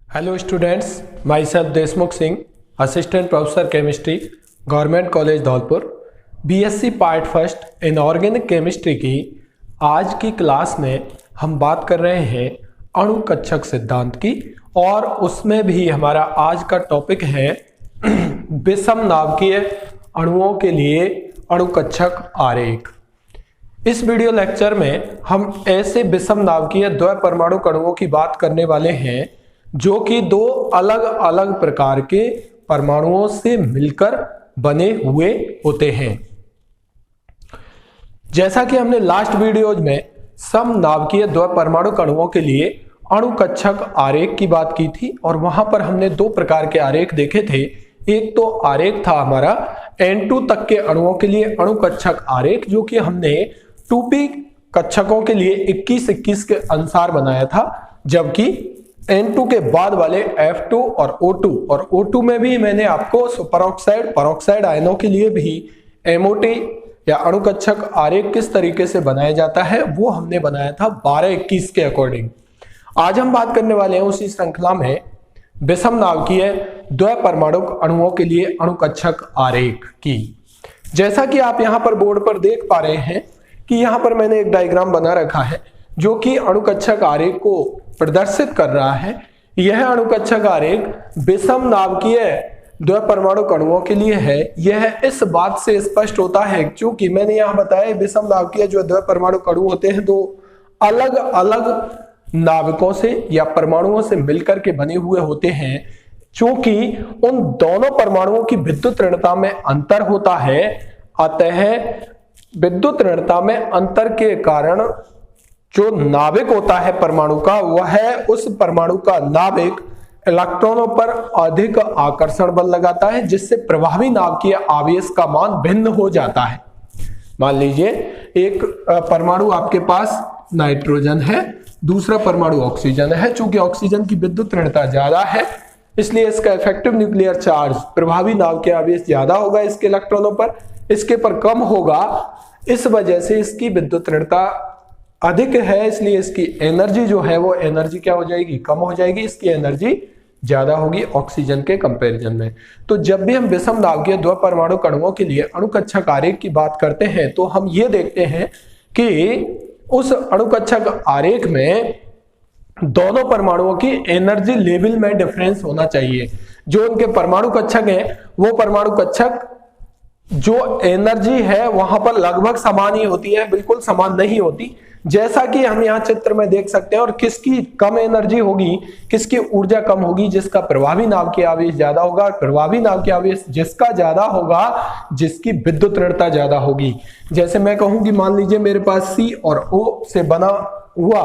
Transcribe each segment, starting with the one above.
Hello students, my self Deshmukh Singh, assistant professor chemistry, government college Dholpur, BSc part first in organic chemistry की आज की class में हम बात कर रहे हैं अणुकक्षक सिद्धांत की। और उसमें भी हमारा आज का टॉपिक है विषम नाभिकीय अणुओं के लिए अणुकक्षक आरेख। इस वीडियो लेक्चर में हम ऐसे विषम नाभिकीय द्विपरमाणु अणुओं की बात करने वाले हैं जो कि दो अलग अलग प्रकार के परमाणुओं से मिलकर बने हुए होते हैं। जैसा कि हमने लास्ट वीडियोज में समनाभिकीय द्विपरमाणु अणुओं के लिए अणुकक्षक आरेख की बात की थी और वहां पर हमने दो प्रकार के आरेख देखे थे। एक तो आरेख था हमारा N2 तक के अणुओं के लिए अणुकक्षक आरेख, जो कि हमने 2p कक्षकों के लिए 21-21 के अनुसार बनाया था, जबकि N2 के बाद वाले F2 और O2 में भी मैंने आपको सुपर ऑक्साइड परऑक्साइड आयनों के लिए भी MOT या अणुकक्षक आरेख किस तरीके से बनाया जाता है वो हमने बनाया था 12-21 के अकॉर्डिंग। आज हम बात करने वाले हैं उसी श्रृंखला में विषम नाभिकीय द्विपरमाणु अणुओं के लिए अणुकक्षक आरेख की। जैसा कि आप यहाँ पर बोर्ड पर देख पा रहे हैं कि यहाँ पर मैंने एक डायग्राम बना रखा है जो कि अणुकक्षक आरेख को प्रदर्शित कर रहा है। यह अणुकक्षक आरेख विषम नाभिकीय द्विपरमाणु अणुओं के लिए है। यह इस बात से स्पष्ट होता है क्योंकि मैंने यहाँ बताया विषम नाभिकीय जो द्विपरमाणु अणु होते हैं दो अलग अलग नाविकों से या परमाणुओं से मिलकर के बने हुए होते हैं। चूंकि उन दोनों परमाणुओं की विद्युत ऋणता में अंतर होता है, अतः विद्युत ऋणता में अंतर के कारण जो नाभिक होता है परमाणु का, वह उस परमाणु का नाभिक इलेक्ट्रॉनों पर अधिक आकर्षण बल लगाता है, जिससे प्रभावी नाभिकीय आवेश का मान भिन्न हो जाता है। मान लीजिए एक परमाणु आपके पास नाइट्रोजन है, दूसरा परमाणु ऑक्सीजन है। चूंकि ऑक्सीजन की विद्युत ऋणता ज्यादा है इसलिए इसका इफेक्टिव न्यूक्लियर चार्ज प्रभावी नाभिकीय आवेश ज्यादा होगा इसके इलेक्ट्रॉनों पर, इसके पर कम होगा। इस वजह से इसकी विद्युत ऋणता अधिक है, इसलिए इसकी एनर्जी जो है वो एनर्जी क्या हो जाएगी, कम हो जाएगी। इसकी एनर्जी ज्यादा होगी ऑक्सीजन के कंपैरिजन में। तो जब भी हम विषम नाभिकीय द्विपरमाणु अणुओं के लिए अणुकक्षक आरेख की बात करते हैं तो हम ये देखते हैं कि उस अणुकक्षक आरेख में दोनों परमाणुओं की एनर्जी लेवल में डिफरेंस होना चाहिए। जो उनके परमाणु कक्षक हैं वो परमाणु कक्षक जो एनर्जी है वहां पर लगभग समान ही होती है, बिल्कुल समान नहीं होती, जैसा कि हम यहाँ चित्र में देख सकते हैं। और किसकी कम एनर्जी होगी, किसकी ऊर्जा कम होगी, जिसका प्रभावी नाभिकीय आवेश ज्यादा होगा। प्रभावी नाभिकीय आवेश जिसका ज्यादा होगा जिसकी विद्युत ऋणता ज्यादा होगी। जैसे मैं कहूं कि मान लीजिए मेरे पास C और O से बना हुआ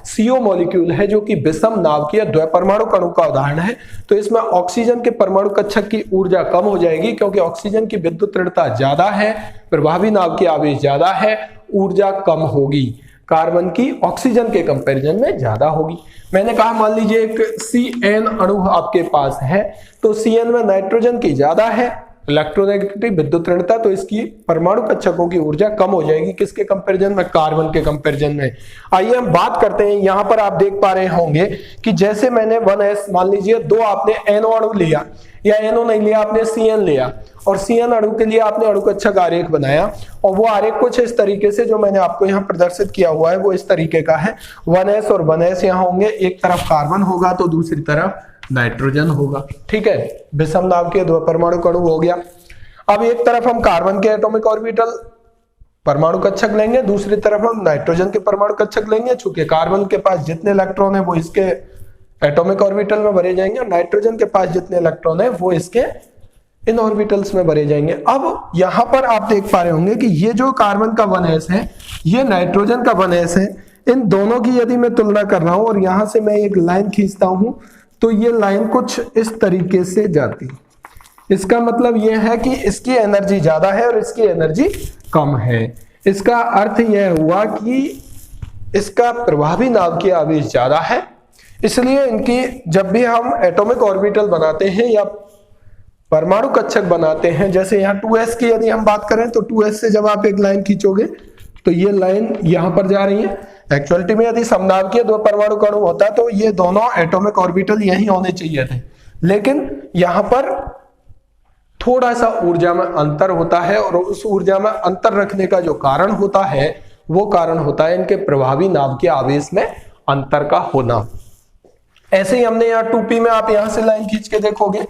CO मॉलिक्यूल है जो कि विषम नाभिकीय द्विपरमाणु अणु का उदाहरण है, तो इसमें ऑक्सीजन के परमाणु कक्षक की ऊर्जा कम हो जाएगी क्योंकि ऑक्सीजन की विद्युत ऋणता ज्यादा है, प्रभावी नाभिकीय आवेश ज्यादा है, ऊर्जा कम होगी। कार्बन की ऑक्सीजन के कंपैरिजन में ज्यादा होगी। मैंने कहा मान लीजिए एक CN अणु आपके पास है तो CN में नाइट्रोजन की ज्यादा है इलेक्ट्रोनेगेटिविटी विद्युत ऋणता, तो इसकी परमाणु कक्षकों की ऊर्जा कम हो जाएगी। किसके कंपैरिजन में, कार्बन के कंपैरिजन में। आइए हम बात करते हैं। यहां पर आप देख पा रहे होंगे कि जैसे मैंने 1s मान लीजिए दो आपने NO अणु लिया या NO नहीं लिया, आपने CN लिया और CN अणु के लिए आपने अणुकक्षक आरेख बनाया और वो आरेख कुछ इस तरीके से जो मैंने आपको यहाँ प्रदर्शित किया हुआ है वो इस तरीके का है। 1s और 1s यहाँ होंगे, एक तरफ कार्बन होगा तो दूसरी तरफ नाइट्रोजन होगा। ठीक है, विषम नाभिकीय द्विपरमाणु अणु हो गया। अब एक तरफ हम कार्बन के एटॉमिक ऑर्बिटल परमाणु कक्षक लेंगे, दूसरी तरफ हम नाइट्रोजन के परमाणु कक्षक लेंगे। चूंकि कार्बन के पास जितने इलेक्ट्रॉन है वो इसके एटॉमिक ऑर्बिटल में भरे जाएंगे और नाइट्रोजन के पास जितने इलेक्ट्रॉन है वो इसके इन ऑर्बिटल्स में भरे जाएंगे। अब यहां पर आप देख पा रहे होंगे कि ये जो कार्बन का 1s है, ये नाइट्रोजन का 1s है। इन दोनों की यदि मैं तुलना कर रहा हूं और यहां से मैं एक लाइन खींचता हूं तो ये लाइन कुछ इस तरीके से जाती है। इसका मतलब यह है कि इसकी एनर्जी ज्यादा है और इसकी एनर्जी कम है। इसका अर्थ यह हुआ कि इसका प्रभावी नाभिकीय आवेश ज्यादा है, इसलिए इनकी जब भी हम एटॉमिक ऑर्बिटल बनाते हैं या परमाणु कक्षक बनाते हैं, जैसे यहाँ 2s की यदि हम बात करें तो 2s से जब आप एक लाइन खींचोगे तो ये लाइन यहां पर जा रही है, एक्चुअलिटी में यदि समनाभिकीय दो परमाणु कणु होता तो ये दोनों एटॉमिक ऑर्बिटल यही होने चाहिए थे, लेकिन यहां पर थोड़ा सा ऊर्जा में अंतर होता है, और उस ऊर्जा में अंतर रखने का जो कारण होता है वो कारण होता है इनके प्रभावी नाभिकीय आवेश में अंतर का होना। ऐसे ही हमने यहाँ 2p में आप यहां से लाइन खींच के देखोगे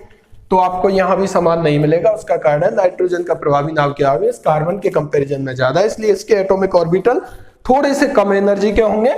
तो आपको यहां भी समान नहीं मिलेगा। उसका कारण है नाइट्रोजन का प्रभावी नाभिकीय आवेश कार्बन के कंपैरिजन में ज्यादा है, इसलिए इसके एटॉमिक ऑर्बिटल थोड़े से कम एनर्जी के होंगे,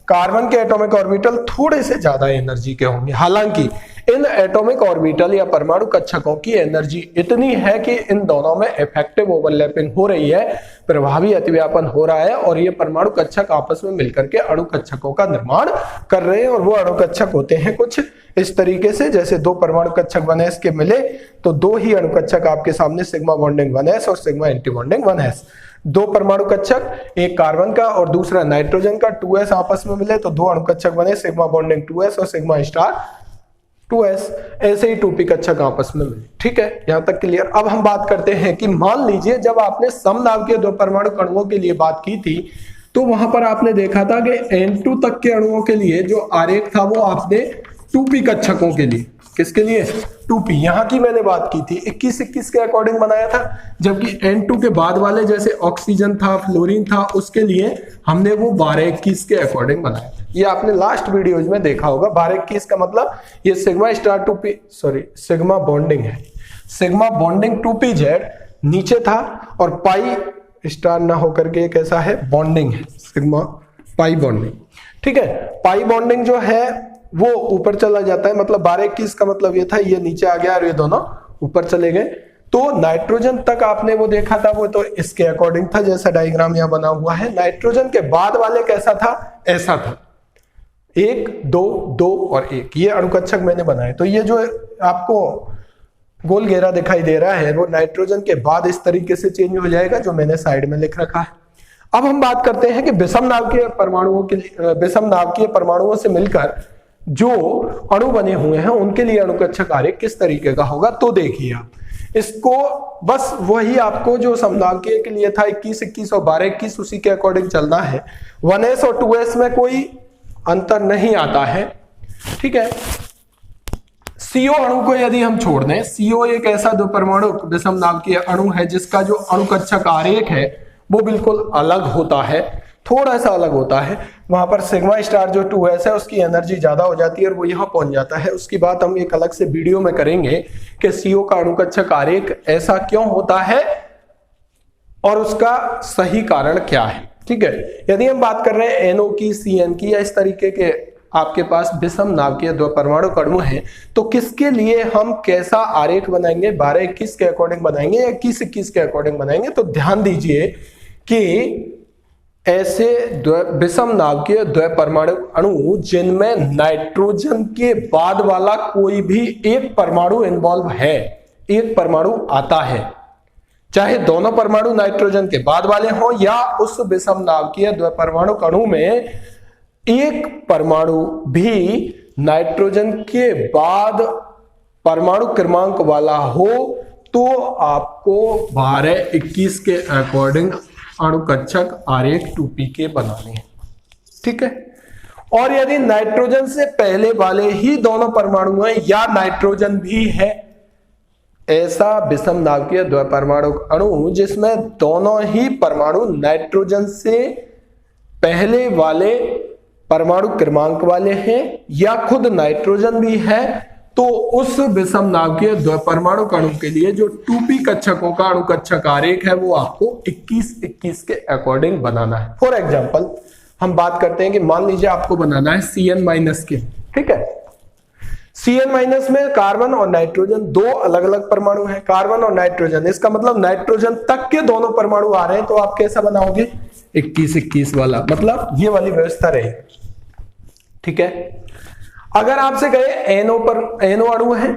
कार्बन के एटॉमिक ऑर्बिटल थोड़े से ज्यादा एनर्जी के होंगे। हालांकि इन एटॉमिक ऑर्बिटल या परमाणु कक्षकों की एनर्जी इतनी है कि इन दोनों में इफेक्टिव ओवरलैपिंग हो रही है, प्रभावी अतिव्यापन हो रहा है, और ये परमाणु कक्षक आपस में मिलकर के अणु कक्षकों का निर्माण कर रहे हैं। और वो अणु कक्षक होते हैं कुछ इस तरीके से, जैसे दो परमाणु कक्षक 1s के मिले तो दो ही अणु कक्षक आपके सामने सिग्मा बॉन्डिंग 1s और सिग्मा एंटी बॉन्डिंग 1s। दो परमाणु कक्षक, एक कार्बन का और दूसरा नाइट्रोजन का 2s आपस में मिले तो दो अणु कक्षक बने सिग्मा बॉन्डिंग 2s और सिग्मा स्टार 2s। ऐसे ही 2p कक्षक आपस में मिले। ठीक है, यहां तक क्लियर। अब हम बात करते हैं कि मान लीजिए जब आपने समनाभिकीय दो परमाणु कणुओं के लिए बात की थी तो वहां पर आपने देखा था कि N2 तक के अणुओं के लिए जो आरेख था वो आपने 2p कक्षकों के लिए, किसके लिए, 2p, यहां की मैंने बात की थी 21-21 के अकॉर्डिंग बनाया था, जबकि N2 के बाद वाले जैसे ऑक्सीजन था, फ्लोरीन था, उसके लिए हमने वो 12-21 के अकॉर्डिंग बनाया था। ये आपने लास्ट वीडियोज में देखा होगा। 12-21 का मतलब ये sigma star 2p, sorry sigma bonding है, सिग्मा बॉन्डिंग 2pz नीचे था, और पाई स्टार ना होकर के कैसा है, बॉन्डिंग है, सिग्मा पाई बॉन्डिंग। ठीक है, पाई बॉन्डिंग जो है वो ऊपर चला जाता है, मतलब 12-21 का मतलब ये था ये नीचे आ गया और ये दोनों ऊपर चले गए। तो नाइट्रोजन तक आपने वो देखा था, वो तो इसके अकॉर्डिंग था जैसा डायग्राम यहां बना हुआ है। नाइट्रोजन के बाद वाले कैसा था, ऐसा था, 1 2 2 और 1, ये अणुकक्षक मैंने बनाए। तो ये जो आपको गोल घेरा दिखाई दे रहा है वो नाइट्रोजन के बाद इस तरीके से चेंज हो जाएगा, जो मैंने साइड में लिख रखा है। अब हम बात करते हैं कि विषम नाभिकीय परमाणुओं के लिए, विषम नाभिकीय परमाणुओं से मिलकर जो अणु बने हुए हैं उनके लिए अणुकक्षक आरेख किस तरीके का होगा। तो देखिए आप इसको, बस वही आपको जो समनाभिकीय के लिए था 21-21 और 12-21 उसी के अकॉर्डिंग चलना है। 1s और 2s में कोई अंतर नहीं आता है। ठीक है, CO अणु को यदि हम छोड़ दें, CO एक ऐसा दो परमाणु विषम नाभिकीय अणु है जिसका जो अणुकक्षक आरेख है वो बिल्कुल अलग होता है, थोड़ा सा अलग होता है। वहां पर सिग्मा स्टार जो 2s है उसकी एनर्जी ज्यादा हो जाती है और वो यहां पहुंच जाता है। उसकी बात हम एक अलग से वीडियो में करेंगे कि CO का अणुकक्षक आरेख ऐसा क्यों होता है और उसका सही कारण क्या है। ठीक है, यदि हम बात कर रहे हैं NO की, CN की, या इस तरीके के आपके पास विषम नाभिकीय दो परमाणु अणु हैं, तो किसके लिए हम कैसा आरेख बनाएंगे, 12-21 के अकॉर्डिंग बनाएंगे या 21-21 के अकॉर्डिंग बनाएंगे। तो ध्यान दीजिए कि ऐसे विषम नाभिकीय द्वै परमाणु अणु जिनमें नाइट्रोजन के बाद वाला कोई भी एक परमाणु इन्वॉल्व है, एक परमाणु आता है, चाहे दोनों परमाणु नाइट्रोजन के बाद वाले हों या उस विषम नाभिकीय द्वै परमाणु अणु में एक परमाणु भी नाइट्रोजन के बाद परमाणु क्रमांक वाला हो, तो आपको 12-21 के अकॉर्डिंग अणुकक्षक आरेख 2p के बनाने हैं। ठीक है, और यदि नाइट्रोजन से पहले वाले ही दोनों परमाणु हैं या नाइट्रोजन भी है, ऐसा विषम नाभिकीय द्वै परमाणु अणु जिसमें दोनों ही परमाणु नाइट्रोजन से पहले वाले परमाणु क्रमांक वाले हैं या खुद नाइट्रोजन भी है, तो उस विषम नाभिकीय द्वै परमाणु अणु के लिए जो 2p कक्षकों का अणुकक्षक आरेख है वो आपको 21-21 के अकॉर्डिंग बनाना है। फॉर एग्जांपल हम बात करते हैं कि मान लीजिए आपको बनाना है Cn- के। ठीक है, Cn- में कार्बन और नाइट्रोजन दो अलग अलग परमाणु हैं, कार्बन और नाइट्रोजन, इसका मतलब नाइट्रोजन तक के दोनों परमाणु आ रहे हैं, तो आप कैसा बनाओगे, 21-21 वाला, मतलब ये वाली व्यवस्था रहेगी। ठीक है, अगर आपसे कहे NO पर, NO अणु है,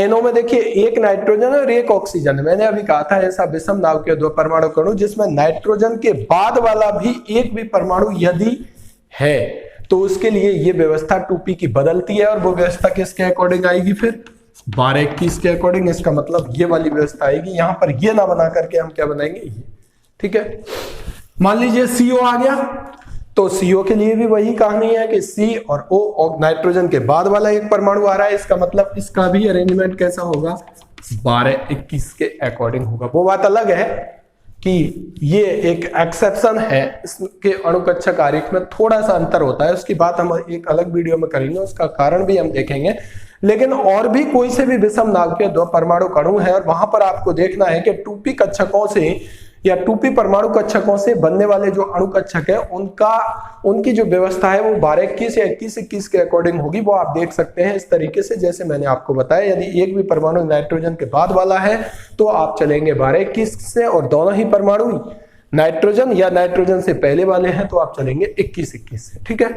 NO में देखिए एक नाइट्रोजन और एक ऑक्सीजन है। मैंने अभी कहा था ऐसा विषम नाभिकीय दो परमाणु अणु जिसमें नाइट्रोजन के बाद वाला भी एक भी परमाणु यदि है तो उसके लिए ये व्यवस्था 2p की बदलती है, और वो व्यवस्था किसके अकॉर्डिंग आएगी, फिर 12-21 के अकॉर्डिंग। इसका मतलब ये वाली व्यवस्था आएगी, यहां पर ये ना बना करके हम क्या बनाएंगे, ये। ठीक है, मान लीजिए CO आ गया, तो CO के लिए भी वही कहानी है कि C और O और नाइट्रोजन के बाद वाला एक परमाणु आ रहा है, इसका मतलब इसका भी अरेंजमेंट कैसा होगा, 12-21 के अकॉर्डिंग होगा। वो बात अलग है कि ये एक एक्सेप्शन है, इसके अणुकक्षक आरेख में थोड़ा सा अंतर होता है, उसकी बात हम एक अलग वीडियो में करेंगे, उसका कारण भी हम देखेंगे। लेकिन और भी कोई से भी विषम नाभिकीय द्वि परमाणु कणु है और वहां पर आपको देखना है कि 2p कक्षकों से या 2p परमाणु कक्षकों से बनने वाले जो अणु कक्षक है उनकी जो व्यवस्था है वो 12-21 या 21-21 के अकॉर्डिंग होगी। वो आप देख सकते हैं इस तरीके से, जैसे मैंने आपको बताया, यदि एक भी परमाणु नाइट्रोजन के बाद वाला है तो आप चलेंगे 12-21 से, और दोनों ही परमाणु नाइट्रोजन या नाइट्रोजन से पहले वाले हैं तो आप चलेंगे 21-21 से। ठीक है,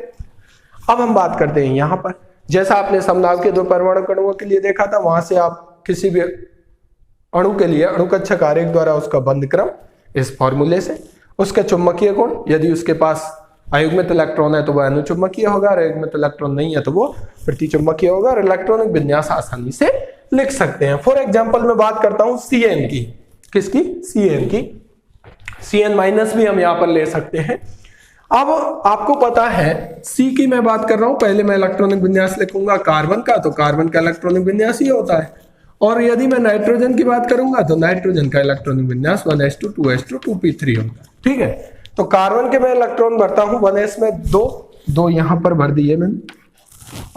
अब हम बात करते हैं यहां पर, जैसा आपने समनाभिकीय दो परमाणु कणुओं के लिए देखा था, वहां से आप किसी भी अणु के लिए अणुकक्षक आरेख द्वारा उसका बंध क्रम इस फॉर्मूले से, उसका चुंबकीय गुण, यदि उसके पास अयुग्मित इलेक्ट्रॉन है तो वह अनुचुंबकीय होगा, और अयुग्मित इलेक्ट्रॉन नहीं है तो वो प्रतिचुंबकीय होगा, और इलेक्ट्रॉनिक विन्यास आसानी से लिख सकते हैं। फॉर एग्जांपल मैं बात करता हूं CN की, किसकी, CN की, CN माइनस भी हम यहां पर ले सकते हैं। अब आपको पता है C की मैं बात कर रहा हूं, पहले मैं इलेक्ट्रॉनिक विन्यास लिखूंगा कार्बन का, तो कार्बन का इलेक्ट्रॉनिक विन्यास ही होता है, और यदि मैं नाइट्रोजन की बात करूंगा तो नाइट्रोजन का इलेक्ट्रॉनिक विन्यास 1s2 2s2 2p3 होगा। ठीक है, तो कार्बन के मैं इलेक्ट्रॉन भरता हूं 1s में 2 यहां पर भर दिए मैंने,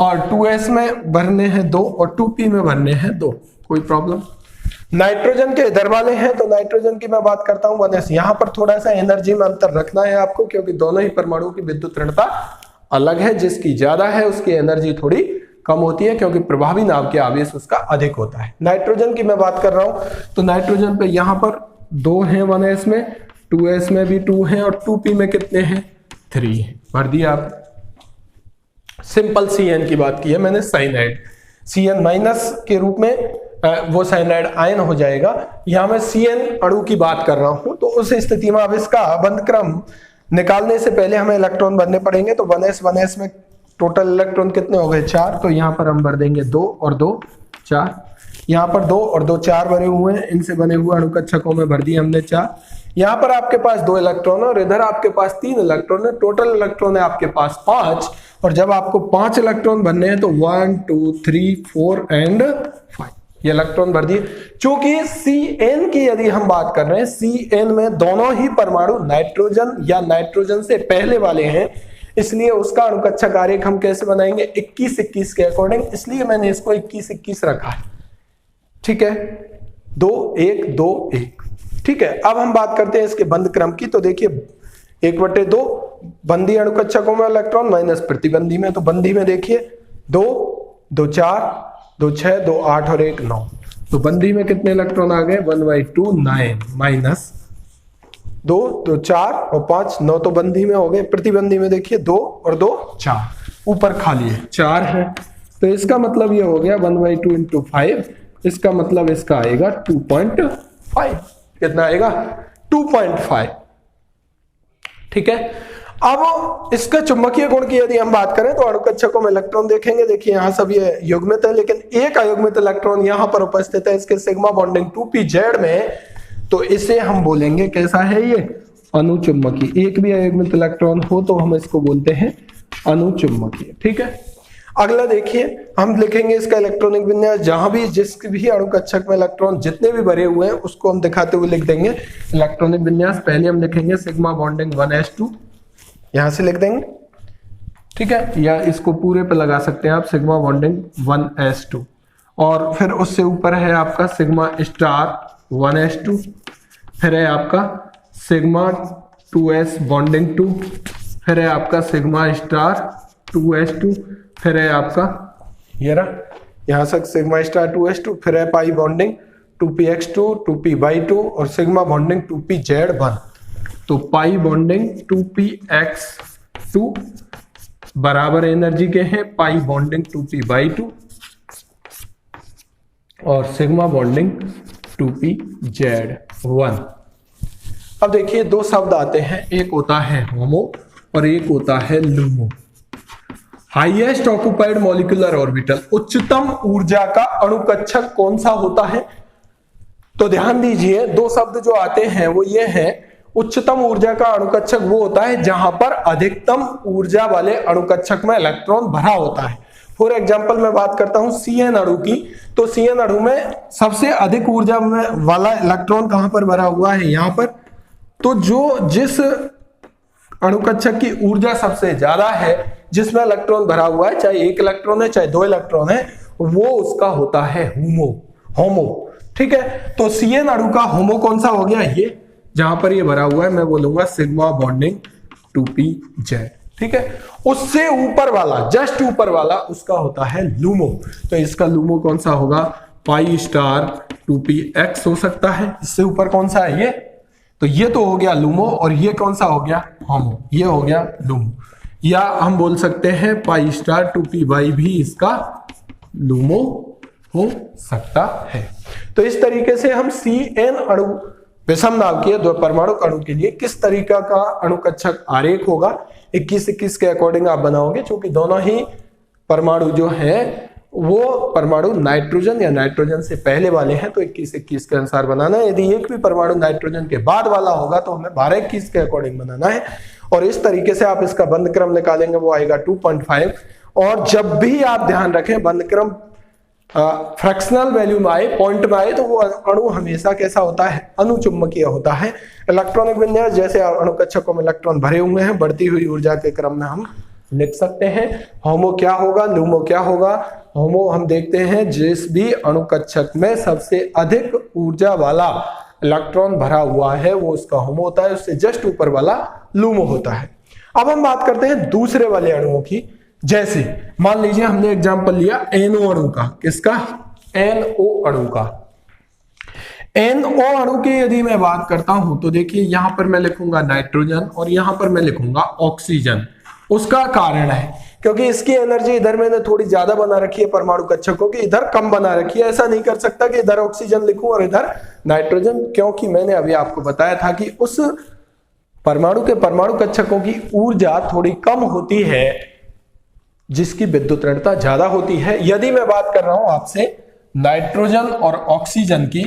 और 2s में भरने हैं 2 और 2p में भरने हैं 2, कोई प्रॉब्लम। नाइट्रोजन के इधर वाले हैं तो नाइट्रोजन की मैं बात करता हूं 1s, यहां पर थोड़ा सा एनर्जी में अंतर रखना है आपको, क्योंकि दोनों ही परमाणुओं की विद्युत ऋणता अलग है, जिसकी ज्यादा है उसकी एनर्जी थोड़ी कम होती है, क्योंकि प्रभावी नाभ के आवेश उसका अधिक होता है। नाइट्रोजन की मैं बात कर रहा हूं तो नाइट्रोजन पे यहां पर 2 हैं 1s में, 2s में भी 2 हैं, और 2p में कितने हैं, 3 हैं, भर दिया आप। सिंपल CN की बात की है मैंने, साइनाइड CN माइनस के रूप में वो साइनाइड आयन हो जाएगा। यहां मैं CN अणु की बात कर रहा हूं, तो उस स्थिति में अब इसका बंध क्रम निकालने से पहले हमें इलेक्ट्रॉन भरने पड़ेंगे, तो 1s में टोटल इलेक्ट्रॉन कितने हो गए, 4, तो यहां पर हम भर देंगे 2 और 2 4, यहां पर 2 और 2 4 भरे हुए हैं, इनसे बने हुए अणुकक्षकों में भर दिए हमने 4। यहां पर आपके पास 2 इलेक्ट्रॉन है और इधर आपके पास 3 इलेक्ट्रॉन है, टोटल इलेक्ट्रॉन है आपके पास 5, और जब आपको 5 इलेक्ट्रॉन भरने हैं तो 1 2 3 4 एंड 5 ये इलेक्ट्रॉन भर दिए। चूंकि CN की यदि हम बात कर रहे हैं, CN में दोनों ही परमाणु नाइट्रोजन या नाइट्रोजन से पहले वाले हैं, इसलिए उसका अणुकक्षक आरेख हम कैसे बनाएंगे, 21-21 के अकॉर्डिंग, इसलिए मैंने इसको 21-21 रखा है। ठीक है, 2 1 2 1। ठीक है, अब हम बात करते हैं इसके बंध क्रम की, तो देखिए 1/2 बंदी अणुकक्षकों में इलेक्ट्रॉन माइनस प्रतिबंधी में, तो बंदी में देखिए 2 2 4 2 6 2 8 और 1 9, तो बंदी में कितने इलेक्ट्रॉन आ गए, 1/2 9 माइनस 2 2 4 और 5 9, तो बंदी में हो गए। प्रतिबंधी में देखिए 2 और 2 4, ऊपर खाली है 4 है, तो इसका मतलब ये हो गया 1/2 इंटू 5, इसका मतलब इसका आएगा 2.5, कितना आएगा 2.5। ठीक है, अब इसका चुंबकीय गुण की यदि हम बात करें तो अणुकक्षकों में इलेक्ट्रॉन देखेंगे, देखिए यहां सब ये युग्मित है, लेकिन एक अयुग्मित इलेक्ट्रॉन यहां पर उपस्थित है इसके सिग्मा बॉन्डिंग 2pz में, तो इसे हम बोलेंगे कैसा है ये, अनुचुंबकीय। एक भी अयुग्मित इलेक्ट्रॉन हो तो हम इसको बोलते हैं अनुचुंबकीय। ठीक है, अगला देखिए हम लिखेंगे इसका इलेक्ट्रॉनिक विन्यास, जहां भी जिस भी अणुकक्षक में इलेक्ट्रॉन जितने भी भरे हुए हैं उसको हम दिखाते हुए लिख देंगे इलेक्ट्रॉनिक विन्यास। पहले हम लिखेंगे सिग्मा बॉन्डिंग 1s2, यहां से लिख देंगे। ठीक है, या इसको पूरे पे लगा सकते हैं आप, सिग्मा बॉन्डिंग 1s2, और फिर उससे ऊपर है आपका सिग्मा स्टार 1s2, फिर है आपका सिग्मा 2s बॉन्डिंग 2, फिर है आपका सिग्मा स्टार 2s2, फिर है आपका ये रहा यहां से सिग्मा स्टार 2s2, फिर है पाई बॉन्डिंग 2px2 2p/2 और सिग्मा बॉन्डिंग 2pz1, तो पाई बॉन्डिंग 2px2 बराबर एनर्जी के हैं पाई बॉन्डिंग 2p/2 और सिग्मा बॉन्डिंग 2pz1। अब देखिए 2 शब्द आते हैं, एक होता है होमो और एक होता है LUMO. Highest occupied molecular orbital, उच्चतम ऊर्जा का अणुकक्षक कौन सा होता है, तो ध्यान दीजिए 2 शब्द जो आते हैं वो ये है उच्चतम ऊर्जा का अणुकक्षक वो होता है जहां पर अधिकतम ऊर्जा वाले अणुकक्षक में इलेक्ट्रॉन भरा होता है। फॉर एग्जांपल मैं बात करता हूं Cn अणु की, तो Cn अणु में सबसे अधिक ऊर्जा में वाला इलेक्ट्रॉन कहां पर भरा हुआ है, यहां पर। तो जिस अणुकक्षक की ऊर्जा सबसे ज्यादा है, जिसमें इलेक्ट्रॉन भरा हुआ है, चाहे 1 इलेक्ट्रॉन है चाहे 2 इलेक्ट्रॉन है, वो उसका होता है होमो। ठीक है, तो Cn अणु का होमो कौन सा हो गया, ये जहां पर ये भरा हुआ है, मैं बोलूंगा सिग्मा बॉन्डिंग 2p-Z। ठीक है, उससे ऊपर वाला, जस्ट ऊपर वाला, उसका होता है लूमो। तो इसका लूमो कौन सा होगा, π*2px हो सकता है। इससे ऊपर कौन सा है, ये। तो ये तो हो गया लूमो, और ये कौन सा हो गया, होमो। ये हो गया लूमो, या हम बोल सकते हैं π*2py भी इसका लूमो हो सकता है। तो इस तरीके से हम Cn अणु, विषम नाभिकीय द्विपरमाणु अणु के लिए किस तरीका का अणुकक्षक आरेख होगा 21-21 के अकॉर्डिंग आप बनाओगे, क्योंकि दोनों ही परमाणु जो है वो परमाणु नाइट्रोजन या नाइट्रोजन से पहले वाले हैं, तो 21-21 के अनुसार बनाना है। यदि एक भी परमाणु नाइट्रोजन के बाद वाला होगा तो हमें 12-21 के अकॉर्डिंग बनाना है। और इस तरीके से आप इसका बंध क्रम निकालेंगे, वो आएगा 2.5। और जब भी आप ध्यान रखें बंध क्रम फ्रैक्शनल वैल्यू में आए, पॉइंट में आए, तो वो अणु हमेशा कैसा होता है, अनुचुंबकीय होता है। इलेक्ट्रॉनिक विन्यास, जैसे अणुकक्षकों में इलेक्ट्रॉन भरे हुए हैं, बढ़ती हुई ऊर्जा के क्रम में हम लिख सकते हैं। होमो क्या होगा, लूमो क्या होगा। होमो हम देखते हैं जिस भी अणुकक्षक में सबसे अधिक ऊर्जा वाला इलेक्ट्रॉन भरा हुआ है वो उसका होमो होता है, उससे जस्ट ऊपर वाला लूमो होता है। अब हम बात करते हैं दूसरे वाले अणुओं की। जैसे मान लीजिए हमने एग्जांपल लिया NO अणु का, किसका, NO अणु का। NO अणु की यदि मैं बात करता हूं तो देखिए यहां पर मैं लिखूंगा नाइट्रोजन और यहां पर मैं लिखूंगा ऑक्सीजन। उसका कारण है क्योंकि इसकी एनर्जी इधर मैंने थोड़ी ज्यादा बना रखी है परमाणु कक्षकों की, इधर कम बना रखी है। ऐसा नहीं कर सकता कि इधर ऑक्सीजन लिखूं और इधर नाइट्रोजन, क्योंकि मैंने अभी आपको बताया था कि उस परमाणु के परमाणु कक्षकों की ऊर्जा थोड़ी कम होती है जिसकी विद्युत ऋणता ज्यादा होती है। यदि मैं बात कर रहा हूं आपसे नाइट्रोजन और ऑक्सीजन की,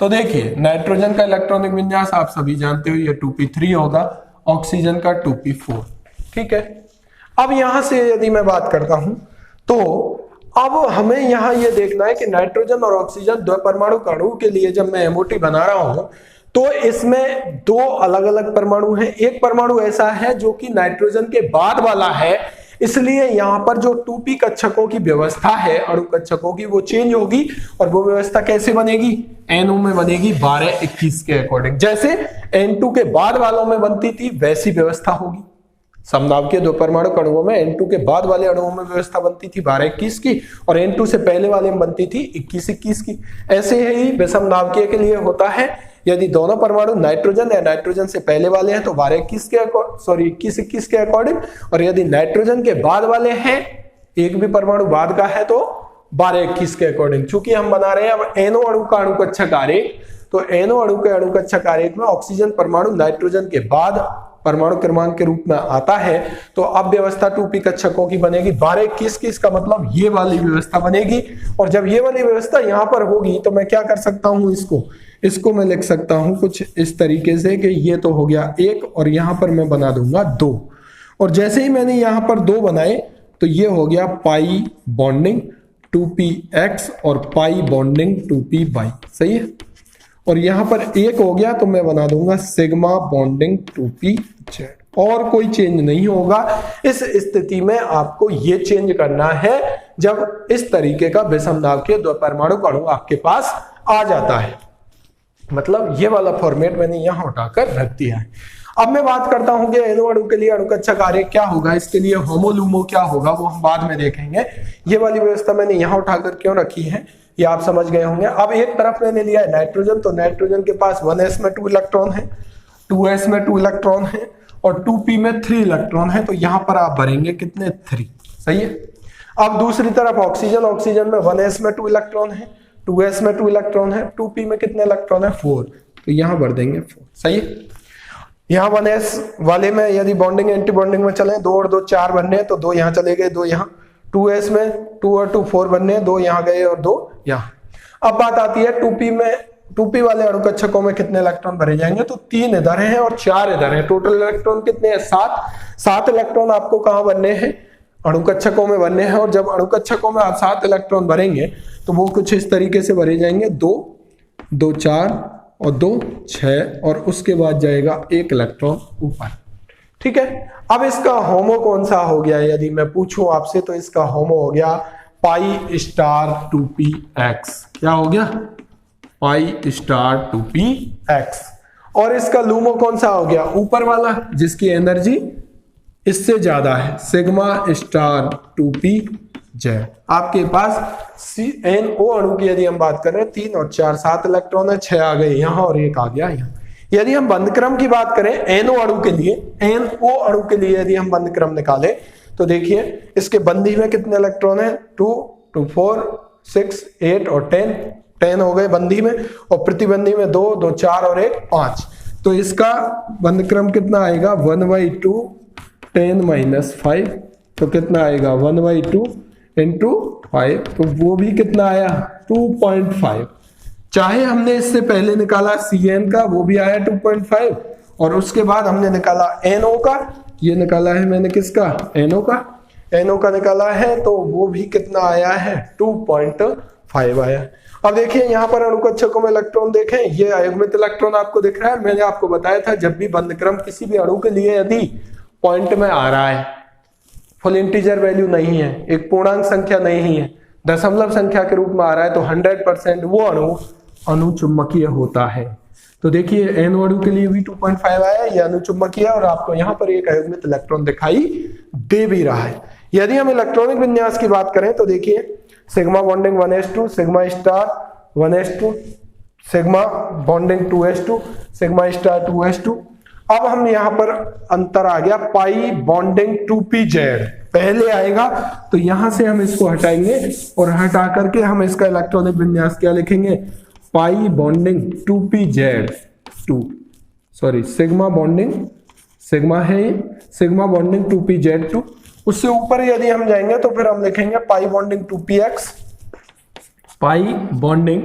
तो देखिए नाइट्रोजन का इलेक्ट्रॉनिक विन्यास आप सभी जानते हो, ये 2p3 होगा, ऑक्सीजन का 2p4। ठीक है, अब यहां से यदि मैं बात करता हूं तो अब हमें यहां यह देखना है कि नाइट्रोजन और ऑक्सीजन द्विपरमाणु अणु के लिए जब मैं MOT बना रहा हूं तो इसमें दो अलग अलग परमाणु हैं। एक परमाणु ऐसा है जो कि नाइट्रोजन के बाद वाला है, इसलिए यहां पर जो 2p कक्षकों की व्यवस्था है अणु कक्षकों की वो चेंज होगी। और वो व्यवस्था कैसे बनेगी, NO में बनेगी 12-21 के अकॉर्डिंग। जैसे N2 के बाद वालों में बनती थी वैसी व्यवस्था होगी। समनाभिकीय द्विपरमाणु अणुओं में N2 के बाद वाले अणुओं में व्यवस्था बनती थी 12-21 की, और N2 से पहले वाले में बनती थी 21-21 की। ऐसे ही विषम नाभिकीय के लिए होता है, यदि दोनों परमाणु नाइट्रोजन या नाइट्रोजन से पहले वाले हैं तो 21-21 के अकॉर्डिंग, और यदि नाइट्रोजन के बाद वाले हैं, एक भी परमाणु बाद का है, तो 12-21 के अकॉर्डिंग। चूंकि हम बना रहे हैं अब NO अणु का अणुकक्षक आरेख, तो NO अणु के अणुकक्षक आरेख में ऑक्सीजन परमाणु नाइट्रोजन के बाद परमाणु क्रमांक के रूप में आता है, तो अब व्यवस्था 2p कक्षकों की बनेगी 12-21 की। इसका मतलब ये वाली व्यवस्था बनेगी, और जब ये वाली व्यवस्था यहां पर होगी तो मैं क्या कर सकता हूं, इसको मैं लिख सकता हूं कुछ इस तरीके से कि ये तो हो गया 1 और यहां पर मैं बना दूंगा 2। और जैसे ही मैंने यहां पर 2 बनाए तो ये हो गया पाई बॉन्डिंग 2px और पाई बॉन्डिंग 2py। सही है, और यहां पर 1 हो गया तो मैं बना दूंगा सिग्मा बॉन्डिंग 2pz, और कोई चेंज नहीं होगा। इस स्थिति में आपको ये चेंज करना है जब इस तरीके का विषम नाभिकीय द्विपरमाणु अणु आपके पास आ जाता है। मतलब ये वाला फॉर्मेट मैंने यहां उठाकर रख दिया है। अब मैं बात करता हूं कि NO अणु के लिए अणुकक्षक आरेख क्या होगा, इसके लिए होमो लूमो क्या होगा वो हम बाद में देखेंगे। ये वाली व्यवस्था मैंने यहां उठाकर क्यों रखी है ये आप समझ गए होंगे। अब एक तरफ मैंने लिया है नाइट्रोजन, तो नाइट्रोजन के पास 1s में 2 इलेक्ट्रॉन है, 2s में 2 इलेक्ट्रॉन है, और 2p में 3 इलेक्ट्रॉन है, तो यहां पर आप भरेंगे कितने, 3। सही है। अब दूसरी तरफ ऑक्सीजन में 1s में 2 इलेक्ट्रॉन है, 2s में 2 इलेक्ट्रॉन है, 2p में कितने इलेक्ट्रॉन है, 4, तो यहां भर देंगे 4। सही है। यहां 1s वाले में यदि बॉन्डिंग एंटी बॉन्डिंग में चले, 2 और 2 4 बनने हैं, तो 2 यहां चले गए, 2 यहां। 2s में 2 और 2 4 बनने हैं, 2 यहां गए और 2 यहां। अब बात आती है 2p में 2p वाले अणुकक्षकों में कितने इलेक्ट्रॉन भरे जाएंगे, तो 3 इधर हैं और 4 इधर हैं। टोटल इलेक्ट्रॉन कितने हैं, 7 इलेक्ट्रॉन आपको कहां बनने हैं, अणुकक्षकों में बनने हैं। और जब अणुकक्षकों में आप 7 इलेक्ट्रॉन भरेंगे तो वो कुछ इस तरीके से भरे जाएंगे, 2 2 4 और 2 6 और उसके बाद जाएगा 1 इलेक्ट्रॉन ऊपर। ठीक है, अब इसका होमो कौन सा हो गया, यदि मैं पूछूं आपसे तो इसका होमो हो गया पाई स्टार 2px। क्या हो गया, पाई स्टार 2px। और इसका लूमो कौन सा हो गया, ऊपर वाला जिसकी एनर्जी इससे ज्यादा है, सिग्मा स्टार 2pz। आपके पास NO अणु की यदि हम बात कर रहे हैं 3 और 4 7 इलेक्ट्रॉन है, 6 आ गए यहां और 1 आ गया यहां। यदि हम बंध क्रम की बात करें NO अणु के लिए, NO अणु के लिए यदि हम बंध क्रम निकाले तो देखिए इसके बंधी में कितने इलेक्ट्रॉन है, 2 2 4 6 8 और 10 हो गए बंधी में, और प्रतिबंधी में 2 2 4 और 1 5। तो इसका बंध क्रम कितना आएगा, 1/2 10 - 5, तो कितना आएगा 1/2 इंटू 5, तो वो भी कितना आया 2.5। चाहे हमने इससे पहले निकाला CN का, वो भी आया 2.5, और उसके बाद हमने निकाला NO का, ये निकाला है मैंने किसका, NO का निकाला है, तो वो भी कितना आया है 2.5 आया। अब देखिए यहाँ पर अणुकक्षकों में इलेक्ट्रॉन देखें, ये अयुग्मित इलेक्ट्रॉन आपको दिख रहा है। मैंने आपको बताया था जब भी बंध क्रम किसी भी अणु के लिए यदि पॉइंट में आ रहा है, फुल इंटीजर वैल्यू नहीं है, एक पूर्णांक संख्या नहीं है, दशमलव संख्या के रूप में आ रहा है, तो 100% वो अणु अनुचुंबकीय होता है। तो देखिए NO अणु के लिए भी 2.5 आया, ये अनुचुंबकीय, और आपको यहाँ पर एक अयुग्मित इलेक्ट्रॉन दिखाई दे भी रहा है। यदि हम इलेक्ट्रॉनिक विन्यास की बात करें तो देखिए sigma bonding 1s2, sigma star 1s2, sigma bonding 2s2, sigma star 2s2। अब हम यहाँ पर अंतर आ गया पाई बॉन्डिंग 2pz, पहले आएगा तो यहां से हम इसको हटाएंगे और हटा करके हम इसका इलेक्ट्रॉनिक विन्यास क्या लिखेंगे, pi bonding 2pz2, sorry sigma bonding, sigma है सिग्मा बॉन्डिंग 2pz2। उससे ऊपर यदि हम जाएंगे तो फिर हम लिखेंगे pi bonding 2px, pi bonding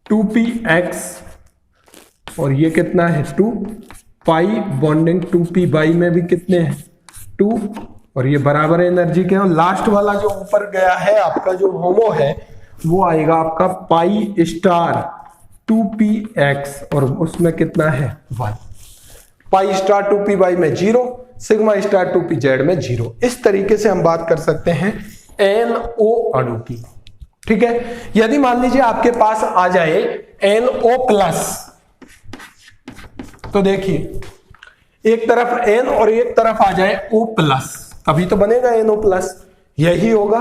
2px, और ये कितना है 2, पाई बॉन्डिंग 2p में भी कितने हैं 2, और ये बराबर एनर्जी के हैं। लास्ट वाला जो ऊपर गया है आपका जो होमो है वो आएगा आपका पाई स्टार 2px, और उसमें कितना है 1, पाई स्टार 2p में 0, सिग्मा स्टार 2pz में 0। इस तरीके से हम बात कर सकते हैं NO अणु की। ठीक है, यदि मान लीजिए आपके पास आ जाए NO+, तो देखिए एक तरफ N और एक तरफ आ जाए O+, तभी तो बनेगा NO+, यही होगा।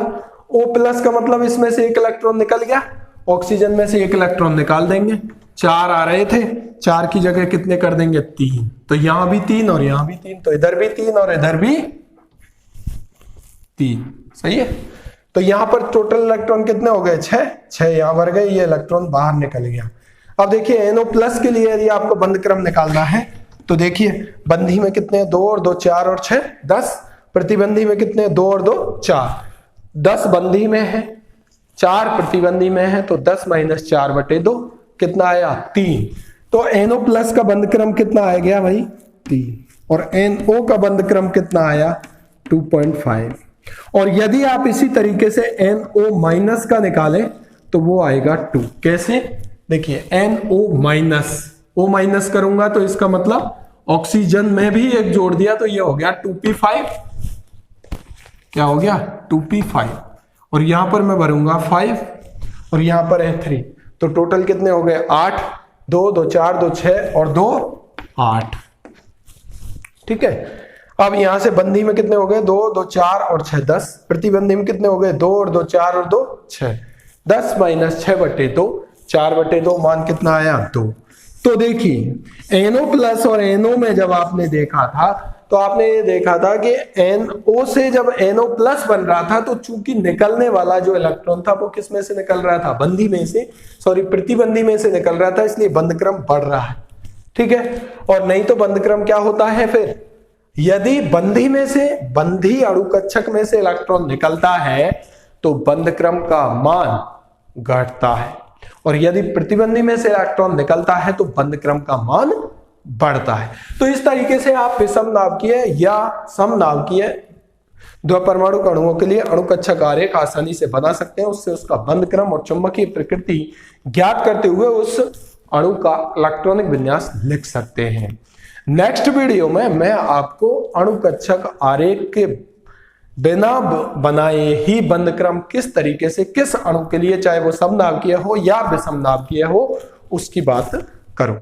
O+ का मतलब इसमें से एक इलेक्ट्रॉन निकल गया, ऑक्सीजन में से एक इलेक्ट्रॉन निकाल देंगे, 4 आ रहे थे, 4 की जगह कितने कर देंगे 3, तो यहां भी 3 और यहां भी 3, तो इधर भी 3 और इधर भी 3, सही है। तो यहां पर टोटल इलेक्ट्रॉन कितने हो गए 6 यहां भर गए, ये इलेक्ट्रॉन बाहर निकल गया। अब देखिए NO+ के लिए यदि आपको बंध क्रम निकालना है तो देखिए बंधी में कितने 2 और 2 4 और 6 10, प्रतिबंधी में कितने 2 और 2 4, 10 बंधी में है 4 प्रतिबंधी में है, तो 10 - 4/2 कितना आया 3। तो NO+ का बंध क्रम कितना आ गया भाई 3, और NO का बंध क्रम कितना आया 2.5। और यदि आप इसी तरीके से NO- का निकालें तो वो आएगा 2। कैसे, देखिए NO- करूंगा तो इसका मतलब ऑक्सीजन में भी एक जोड़ दिया, तो ये हो गया 2p5, क्या हो गया 2p5, और यहां पर मैं भरूंगा 5 और यहां पर है 3, तो टोटल कितने हो गए 8, 2 2 4 2 6 और 2 8। ठीक है, अब यहां से बंधी में कितने हो गए 2 2 4 और 6 10, प्रतिबंधी में कितने हो गए 2 और 2 4 और 2 6, 10 - 6/2, 4/2 मान कितना आया 2। तो देखिए NO+ और NO में जब आपने देखा था तो आपने ये देखा था कि NO से जब NO+ बन रहा था तो चूंकि निकलने वाला जो इलेक्ट्रॉन था वो किस में से निकल रहा था, बंधी में से, सॉरी प्रतिबंधी में से निकल रहा था, इसलिए बंध क्रम बढ़ रहा है। ठीक है, और नहीं तो बंध क्रम क्या होता है फिर, यदि बंधी में से, बंधी अणुकक्षक में से इलेक्ट्रॉन निकलता है तो बंध क्रम का मान घटता है। और यदि प्रतिबंधी में से इलेक्ट्रॉन निकलता है तो बंध क्रम का मान बढ़ता है। तो इस तरीके से आप विषम नाभिकीय या समनाभिकीय द्विपरमाणु अणुओं के लिए अणुकक्षक आरेख आसानी से बना सकते हैं। उससे उसका बंध क्रम और चुंबकीय प्रकृति ज्ञात करते हुए उस अणु का इलेक्ट्रॉनिक विन्यास लिख सकते हैं। नेक्स्ट वीडियो में मैं आपको अणुकक्षक आरेख के बिना बनाए ही बंध क्रम किस तरीके से किस अणु के लिए, चाहे वो समनाभिकीय हो या विषम नाभिकीय हो, उसकी बात करूं।